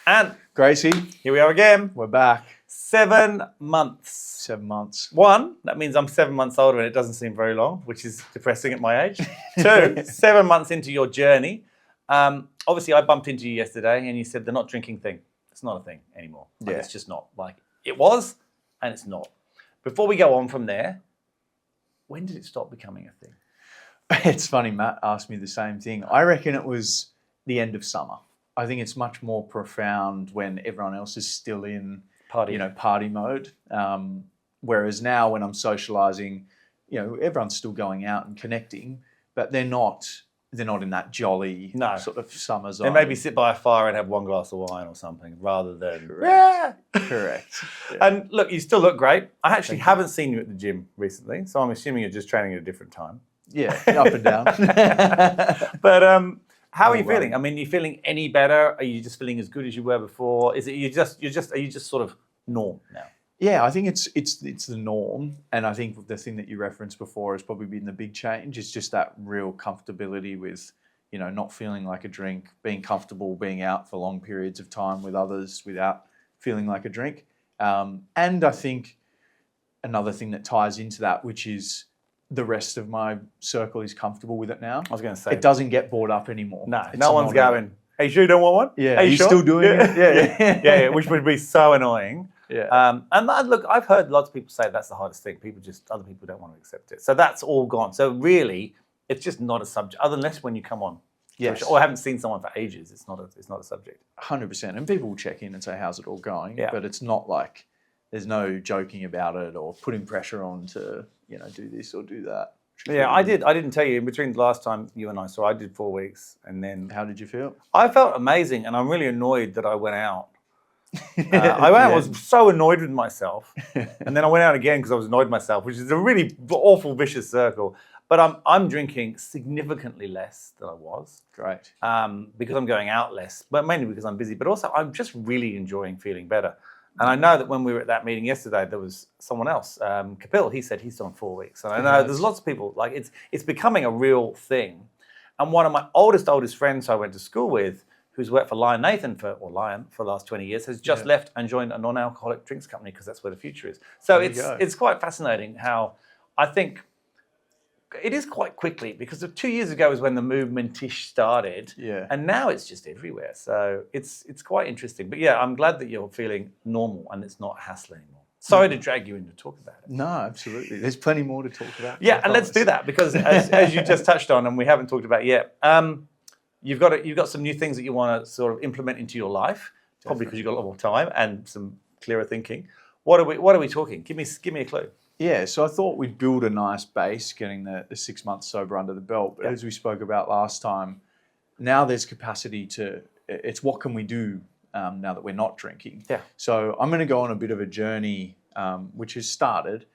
And Gracie, here we are again. we're back. 7 months. 7 months. One, that means I'm 7 months older and it doesn't seem very long, which is depressing at my age. Two, 7 months into your journey. Obviously, I bumped into you yesterday and you said the not drinking thing. It's not a thing anymore. Like, it's just not. Like, it was and it's not. Before we go on from there, when did it stop becoming a thing? It's funny, Matt asked me the same thing. I reckon it was the end of summer. I think it's much more profound when everyone else is still in party mode. Whereas now when I'm socializing, everyone's still going out and connecting, but they're not in that jolly sort of summer zone. They maybe sit by a fire and have one glass of wine or something rather than... Correct. Yeah. And look, you still look great. I actually haven't seen you at the gym recently, so I'm assuming you're just training at a different time. Yeah, up and down. But how are you feeling? I mean, are you feeling any better? Are you just feeling as good as you were before? Are you just sort of norm now? Yeah, I think it's the norm, and I think the thing that you referenced before has probably been the big change. It's just that real comfortability with, not feeling like a drink, being comfortable being out for long periods of time with others without feeling like a drink. And I think another thing that ties into that, which is the rest of my circle is comfortable with it now. I was going to say it doesn't get brought up anymore. No one's going, "Hey, sure you don't want one?" Yeah, hey, are you sure? still doing it? Yeah, which would be so annoying. Yeah. And look, I've heard lots of people say that's the hardest thing. Other people don't want to accept it. So that's all gone. So really, it's just not a subject, unless when you come on. Yes. Or I haven't seen someone for ages. It's not a subject. 100%. And people will check in and say, "How's it all going?" Yeah. But it's not like there's no joking about it or putting pressure on to, do this or do that. Yeah, I didn't tell you in between the last time you and I saw. I did 4 weeks, and then how did you feel? I felt amazing, and I'm really annoyed that I went out. I was so annoyed with myself, and then I went out again because I was annoyed with myself, which is a really awful vicious circle. But I'm drinking significantly less than I was. Great. Because I'm going out less, but mainly because I'm busy. But also, I'm just really enjoying feeling better. And I know that when we were at that meeting yesterday, there was someone else, Kapil. He said he's done 4 weeks, and I know there's lots of people. Like it's becoming a real thing. And one of my oldest friends who I went to school with, who's worked for Lion for the last 20 years, has just left and joined a non-alcoholic drinks company because that's where the future is. So it's quite fascinating how I think it is quite quickly, because 2 years ago is when the movement-ish started, and now it's just everywhere. So it's quite interesting. But yeah, I'm glad that you're feeling normal and it's not a hassle anymore. Sorry to drag you in to talk about it. No, absolutely. There's plenty more to talk about. Yeah, and let's do that, because as you just touched on, and we haven't talked about yet, you've got some new things that you want to sort of implement into your life, probably because you've got a lot more time and some clearer thinking. What are we talking? Give me a clue. Yeah, so I thought we'd build a nice base, getting the 6 months sober under the belt. But as we spoke about last time, now there's capacity it's what can we do now that we're not drinking? Yeah. So I'm going to go on a bit of a journey, which has started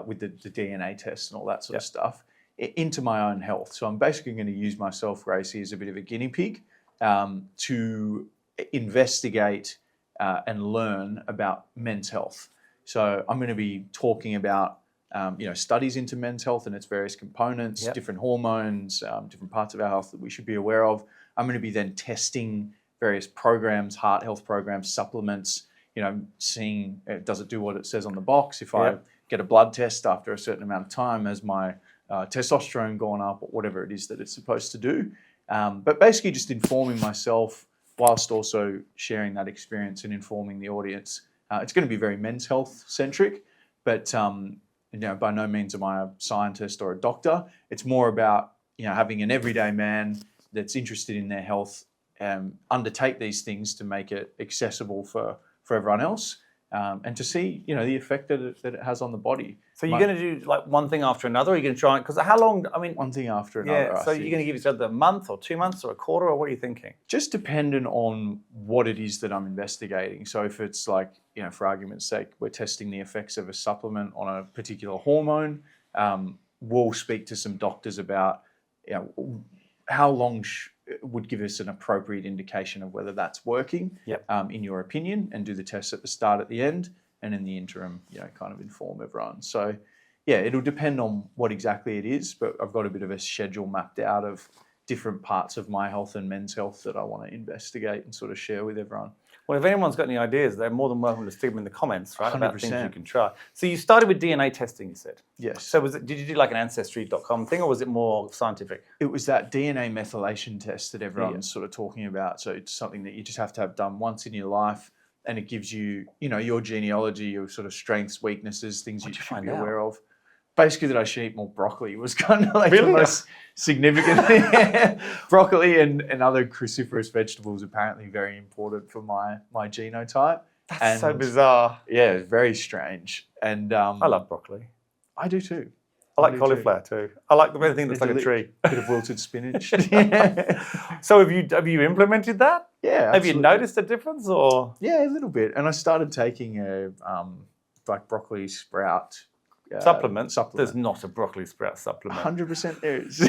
with the DNA test and all that sort of stuff, into my own health. So I'm basically going to use myself, Gracie, as a bit of a guinea pig to investigate and learn about men's health. So I'm going to be talking about, studies into men's health and its various components, different hormones, different parts of our health that we should be aware of. I'm going to be then testing various programs, heart health programs, supplements, seeing does it do what it says on the box. If I get a blood test after a certain amount of time, has my testosterone gone up, or whatever it is that it's supposed to do. But basically just informing myself whilst also sharing that experience and informing the audience. It's going to be very men's health centric, but by no means am I a scientist or a doctor. It's more about having an everyday man that's interested in their health undertake these things to make it accessible for everyone else, and to see the effect that it has on the body. So you're going to do like one thing after another, or you're going to try, because how long, one thing after another. Yeah, so you're going to give each other a month or 2 months or a quarter, or what are you thinking? Just dependent on what it is that I'm investigating. So if it's like, for argument's sake, we're testing the effects of a supplement on a particular hormone, we'll speak to some doctors about how long would give us an appropriate indication of whether that's working, in your opinion, and do the tests at the start, at the end, and in the interim, kind of inform everyone. So, it'll depend on what exactly it is, but I've got a bit of a schedule mapped out of different parts of my health and men's health that I want to investigate and sort of share with everyone. Well, if anyone's got any ideas, they're more than welcome to stick them in the comments, right? About things you 100%. can try. So you started with DNA testing, you said. Yes. So did you do like an Ancestry.com thing, or was it more scientific? It was that DNA methylation test that everyone's sort of talking about. So it's something that you just have to have done once in your life, and it gives you, your genealogy, your sort of strengths, weaknesses, things you should be aware of. Basically, that I should eat more broccoli was kind of like the most significant thing. Broccoli and other cruciferous vegetables apparently very important for my genotype. That's so bizarre. Yeah, it's very strange. And I love broccoli. I do too. I like cauliflower too. I like the thing that's like a tree. Bit of wilted spinach. So have you implemented that? Yeah. Have you noticed a difference, or? Yeah, a little bit. And I started taking a like broccoli sprout supplement. There's not a broccoli sprout supplement. 100% there is.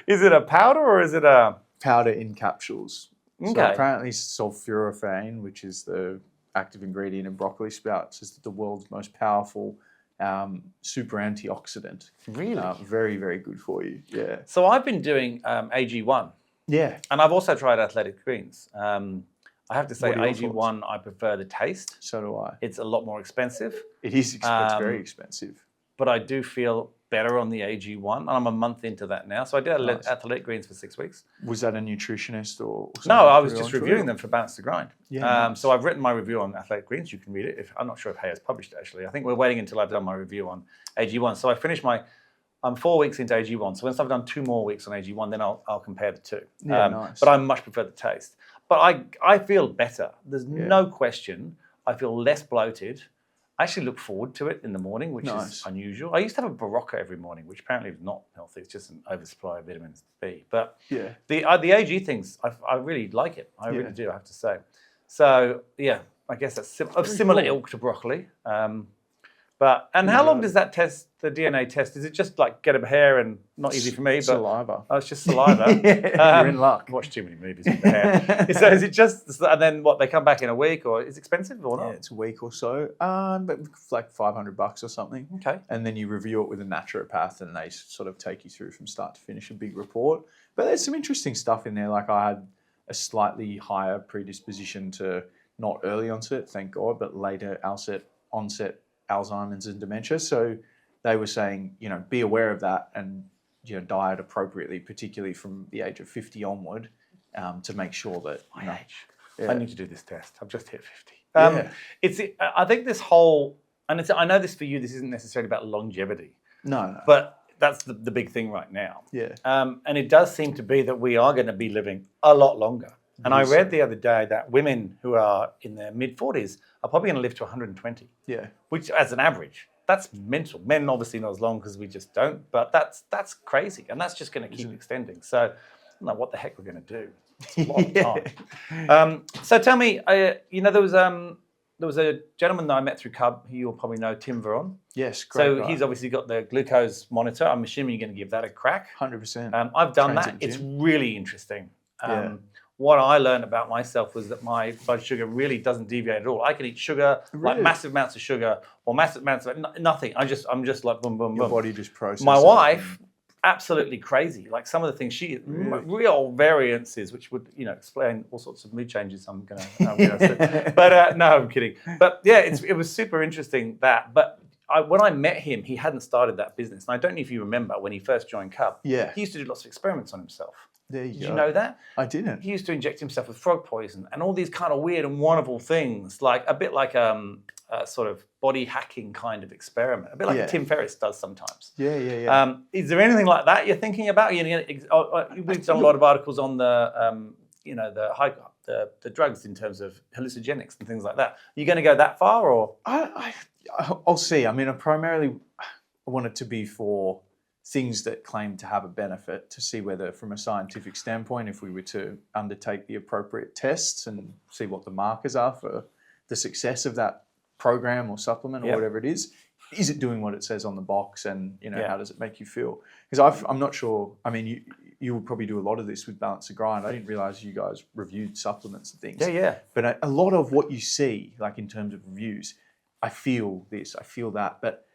Is it a powder or is it a powder in capsules? Okay. So apparently sulforaphane, which is the active ingredient in broccoli sprouts, is the world's most powerful super antioxidant. Really? Very, very good for you. Yeah. So I've been doing AG1. Yeah. And I've also tried athletic greens. I have to say, What are your AG1, I prefer the taste. So do I. It's a lot more expensive. It is it's very expensive. But I do feel better on the AG1. And I'm a month into that now. So I did athletic greens for 6 weeks. Was that a nutritionist or something? No, I was just reviewing them for Balance to Grind. Yeah, nice. So I've written my review on athletic greens. You can read it. I'm not sure if Hay has published it, actually. I think we're waiting until I've done my review on AG1. So I finished I'm 4 weeks into AG1. So once I've done 2 more weeks on AG1, then I'll compare the two. Yeah, nice. But I much prefer the taste. But I feel better. There's no question. I feel less bloated. I actually look forward to it in the morning, which is unusual. I used to have a Berocca every morning, which apparently is not healthy. It's just an oversupply of vitamin B. But the AG things, I really like it. I really do, I have to say. So, yeah, I guess that's of similar ilk to broccoli. How long does that test, the DNA test? Is it just like get a hair and not easy for me? Saliva. Oh, it's just saliva. You're in luck. Watch too many movies with the hair. So is it just, and then what, they come back in a week, or is it expensive or not? Yeah, it's a week or so, but like $500 or something. Okay. And then you review it with a naturopath, and they sort of take you through from start to finish a big report. But there's some interesting stuff in there. Like I had a slightly higher predisposition to not early onset, thank God, but later onset Alzheimer's and dementia. So they were saying, be aware of that and, diet appropriately, particularly from the age of 50 onward, to make sure that my age. Yeah. I need to do this test. I've just hit 50. I think this whole, and I know this for you, this isn't necessarily about longevity. No. But that's the big thing right now. Yeah. And it does seem to be that we are going to be living a lot longer. And I read the other day that women who are in their mid-40s are probably going to live to 120. Yeah. Which, as an average, that's mental. Men obviously not as long because we just don't, but that's crazy. And that's just going to keep extending. So I don't know what the heck we're going to do. It's a long time. So tell me, there was a gentleman that I met through Cub, who you'll probably know, Tim Veron. Yes, great. So he's obviously got the glucose monitor. I'm assuming you're going to give that a crack. 100%. I've done that. It's really interesting. What I learned about myself was that my blood sugar really doesn't deviate at all. I can eat sugar, like massive amounts of sugar, or massive amounts of nothing. I'm just like boom, boom, boom. Your body just processes. My wife, absolutely crazy. Like some of the things real variances, which would explain all sorts of mood changes. I'm gonna say. But no, I'm kidding. But yeah, it was super interesting that. But when I met him, he hadn't started that business, and I don't know if you remember when he first joined Cub. Yeah, he used to do lots of experiments on himself. There you go. Did you know that? I didn't. He used to inject himself with frog poison and all these kind of weird and wonderful things, like a bit like a sort of body hacking kind of experiment, a bit like Tim Ferriss does sometimes. Yeah. Is there anything like that you're thinking about? We've done a lot of articles on the drugs in terms of hallucinogenics and things like that. Are you going to go that far, or? I'll see. I mean, I want it to be for things that claim to have a benefit, to see whether, from a scientific standpoint, if we were to undertake the appropriate tests and see what the markers are for the success of that program or supplement or whatever it is it doing what it says on the box, and how does it make you feel? Because I'm not sure. I mean, you would probably do a lot of this with Balance to Grind. I didn't realize you guys reviewed supplements and things. Yeah. But a lot of what you see, like in terms of reviews, I feel this, I feel that, but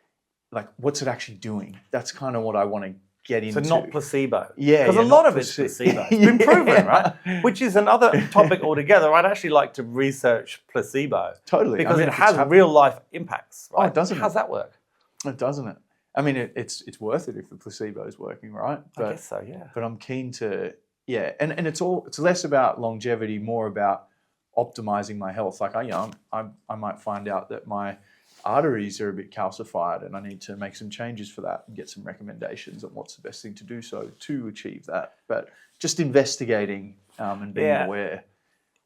like, what's it actually doing? That's kind of what I want to get into. So not placebo. Yeah, because a lot of it's placebo. It's been proven, right? Which is another topic altogether. I'd actually like to research placebo. Totally. Because it has real life impacts, right? Oh, doesn't it? How's that work? It doesn't it? I mean, it's worth it if the placebo is working, right? I guess so, yeah. But I'm keen to, and it's less about longevity, more about optimizing my health. Like I might find out that my arteries are a bit calcified and I need to make some changes for that and get some recommendations on what's the best thing to do to achieve that. But just investigating and being aware.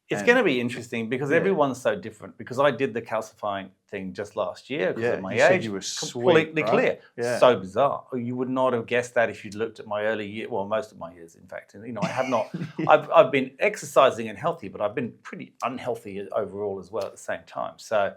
It's going to be interesting because everyone's so different. Because I did the calcifying thing just last year because of my age. Said you were completely right? clear. Yeah. So bizarre. You would not have guessed that if you'd looked at my early year. Well, most of my years, in fact. And, I have not. I've been exercising and healthy, but I've been pretty unhealthy overall as well at the same time. So,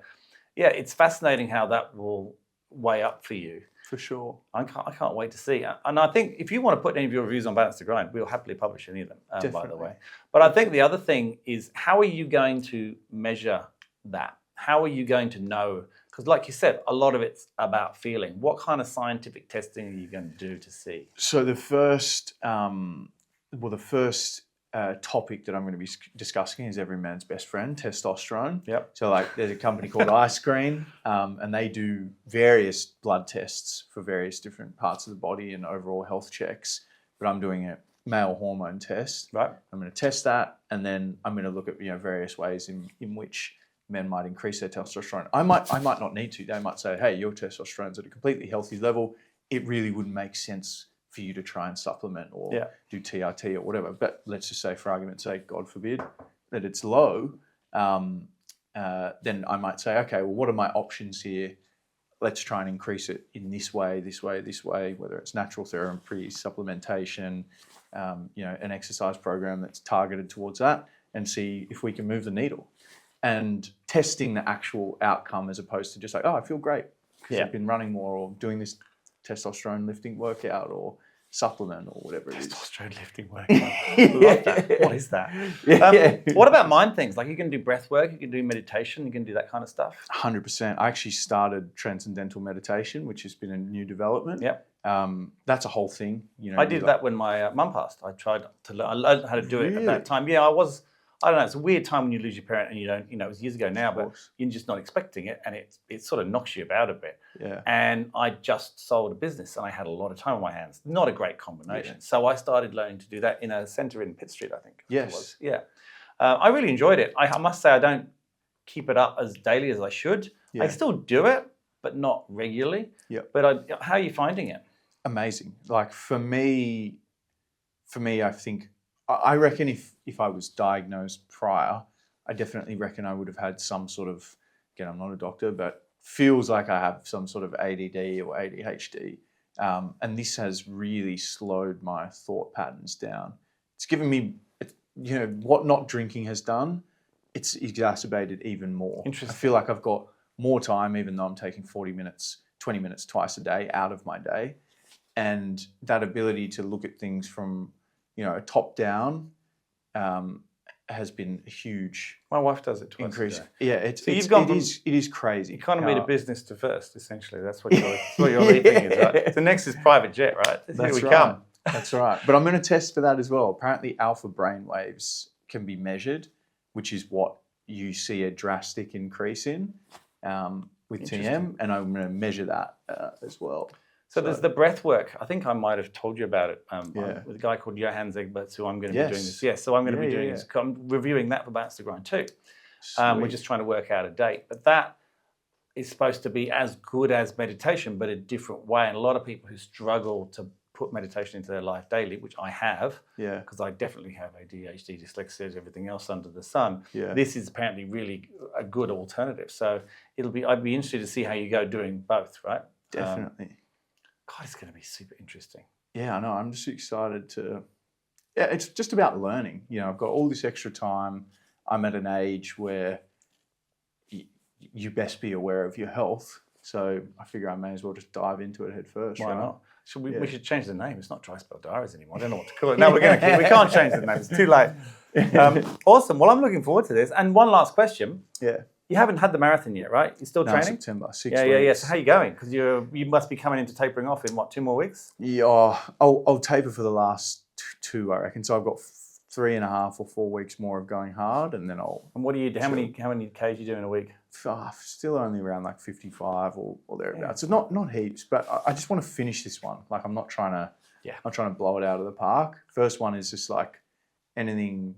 yeah, it's fascinating how that will weigh up for you. For sure. I can't wait to see. And I think if you want to put any of your reviews on Balance to Grind, we'll happily publish any of them, by the way. But I think the other thing is, how are you going to measure that? How are you going to know? Because like you said, a lot of it's about feeling. What kind of scientific testing are you going to do to see? So the first topic that I'm going to be discussing is every man's best friend, testosterone. Yep. So like there's a company called iScreen, and they do various blood tests for various different parts of the body and overall health checks. But I'm doing a male hormone test. Right. I'm going to test that, and then I'm going to look at various ways in which men might increase their testosterone. I might not need to. They might say, hey, your testosterone's at a completely healthy level. It really wouldn't make sense for you to try and supplement or do TRT or whatever. But let's just say, for argument's sake, God forbid, that it's low, then I might say, okay, well, what are my options here? Let's try and increase it in this way, whether it's natural therapy, supplementation, an exercise program that's targeted towards that, and see if we can move the needle. And testing the actual outcome as opposed to just like, oh, I feel great because I've been running more or doing this testosterone lifting workout or supplement or whatever it is. Testosterone lifting workout. I love that. What is that? What about mind things? Like you can do breath work, you can do meditation, you can do that kind of stuff? 100%. I actually started transcendental meditation, which has been a new development. Yep. That's a whole thing. I did that when my mum passed. I learned how to do it at that time. Yeah, I don't know, it's a weird time when you lose your parent and you don't, it was years ago now, but you're just not expecting it and it sort of knocks you about a bit. Yeah. And I just sold a business and I had a lot of time on my hands. Not a great combination. Yeah. So I started learning to do that in a centre in Pitt Street, I think. Yes. It was. Yeah. I really enjoyed it. I must say I don't keep it up as daily as I should. Yeah. I still do it, but not regularly. Yeah. But how are you finding it? Amazing. Like for me, I reckon if I was diagnosed prior, I definitely reckon I would have had some sort of, again, I'm not a doctor, but feels like I have some sort of ADD or ADHD. And this has really slowed my thought patterns down. It's given me, what not drinking has done, it's exacerbated even more. Interesting. I feel like I've got more time, even though I'm taking 40 minutes, 20 minutes twice a day out of my day. And that ability to look at things from, a top down has been a huge. My wife does it twice increase. A day. Yeah, it is crazy. You kind of need a business to first, essentially. That's what your lead thing is, right? The next is private jet, right? That's Here we right. come. That's right. But I'm going to test for that as well. Apparently, alpha brain waves can be measured, which is what you see a drastic increase in with TM, and I'm going to measure that as well. So there's the breath work. I think I might have told you about it with a guy called Johan Zegberts, who I'm going to be doing this. Yes, so I'm going to be doing this. I'm reviewing that for Balance to Grind too. We're just trying to work out a date. But that is supposed to be as good as meditation, but a different way. And a lot of people who struggle to put meditation into their life daily, which I have, because I definitely have ADHD, dyslexia, everything else under the sun. Yeah. This is apparently really a good alternative. So I'd be interested to see how you go doing both, right? Definitely. God, it's going to be super interesting. Yeah, I know. I'm just excited to. Yeah, it's just about learning. I've got all this extra time. I'm at an age where you best be aware of your health. So I figure I may as well just dive into it head first. Why not? We should change the name. It's not Dry Spell Diaries anymore. I don't know what to call it. No, we can't change the name. It's too late. Awesome. Well, I'm looking forward to this. And one last question. Yeah. You haven't had the marathon yet, right? You're still No, training? September, 6 Yeah, weeks. yeah, yeah. So how are you going? Because you must be coming into tapering off in what, 2 more weeks? Yeah, I'll taper for the last two, I reckon. So I've got 3.5 or 4 weeks more of going hard, and then I'll. And what do you? How many Ks you do in a week? Still only around like 55 or thereabouts. So not heaps, but I just want to finish this one. Like I'm not trying to. Yeah. I'm trying to blow it out of the park. First one is just like anything.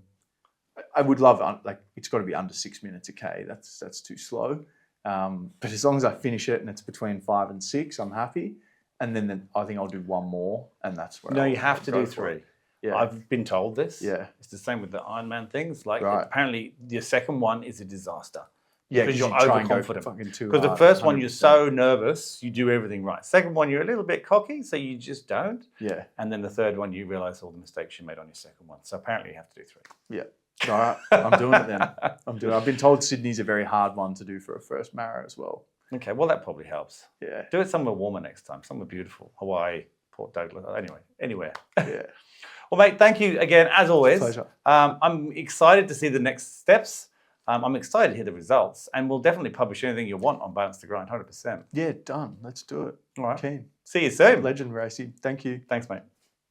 I would love like it's got to be under 6 minutes a K. That's too slow. But as long as I finish it and it's between 5 and 6, I'm happy. And then I think I'll do one more, and that's where. No, you have to do 3. Yeah. I've been told this. Yeah. It's the same with the Ironman things. Like Right. apparently your second one is a disaster. Yeah, because you're you try and go overconfident. fucking too Because the hard, first one, you're 100%. so nervous, you do everything right. Second one, you're a little bit cocky, so you just don't. Yeah. And then the third one, you realise all the mistakes you made on your second one. So apparently you have to do 3. Yeah. All right. I'm doing it then. I've been told Sydney's a very hard one to do for a first mara as well. Okay, well, that probably helps. Yeah. Do it somewhere warmer next time, somewhere beautiful. Hawaii, Port Douglas, anyway, anywhere. Yeah. Well, mate, thank you again, as always. Pleasure. I'm excited to see the next steps. I'm excited to hear the results, and we'll definitely publish anything you want on Balance the Grind, 100%. Yeah, done. Let's do it. All right. Keen. See you soon. Legend, Racy. Thank you. Thanks, mate.